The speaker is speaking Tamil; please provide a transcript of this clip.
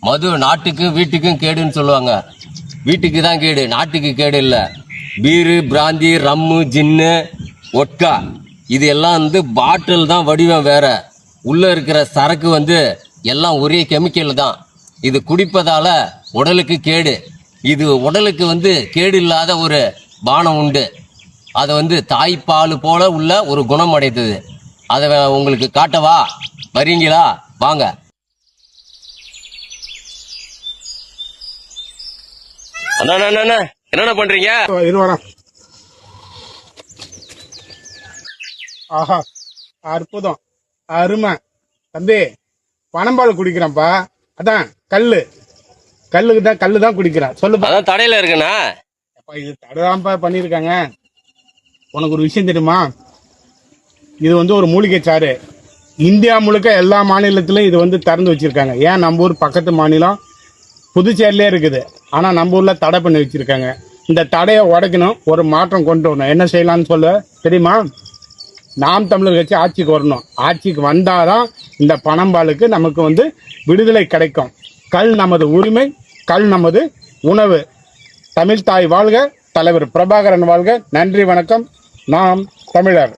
மது நாட்டுக்கும் வீட்டுக்கும் கேடுன்னு சொல்லுவாங்க. வீட்டுக்கு தான் கேடு, நாட்டுக்கு கேடு இல்லை. பீரு, பிராந்தி, ரம்மு, ஜின்னு, ஒட்கா இது எல்லாம் வந்து பாட்டில் தான் வடிவம் வேற. உள்ள இருக்கிற சரக்கு வந்து எல்லாம் ஒரே கெமிக்கல் தான். இது குடிப்பதால உடலுக்கு கேடு. இது உடலுக்கு வந்து கேடு இல்லாத ஒரு பானம் உண்டு. அதை வந்து தாய்ப்பால் போல உள்ள ஒரு குணம் அடைத்தது. அதை உங்களுக்கு காட்டவா? வரீங்களா? வாங்க. அண்ணா என்னென்ன பண்றீங்க? ஆஹா, அற்புதம், அருமை. தம்பி, பனம்பால் குடிக்கிறேன்ப்பா. அதான் கல்லு தான் குடிக்கிறேன். சொல்லுப்பா. அதான் தடையில இருக்குண்ணா. இது தடைதான்ப்பா பண்ணியிருக்காங்க. உனக்கு ஒரு விஷயம் தெரியுமா? இது வந்து ஒரு மூலிகை சாறு. இந்தியா முழுக்க எல்லா மாநிலத்திலும் இது வந்து திறந்து வச்சிருக்காங்க. ஏன் நம்ம ஊர் பக்கத்து மாநிலம் புதுச்சேரியிலே இருக்குது, ஆனால் நம்ம ஊரில் தடை பண்ணி வச்சிருக்காங்க. இந்த தடையை உடைக்கணும், ஒரு மாற்றம் கொண்டு வரணும். என்ன செய்யலாம்னு சொல்ல தெரியுமா? நாம் தமிழர் கட்சி ஆட்சிக்கு வரணும். ஆட்சிக்கு வந்தாதான் இந்த பனம்பாலுக்கு நமக்கு வந்து விடுதலை கிடைக்கும். கல் நமது உரிமை, கல் நமது உணவு. தமிழ் தாய் வாழ்க, தலைவர் பிரபாகரன் வாழ்க. நன்றி, வணக்கம். நாம் தமிழர்.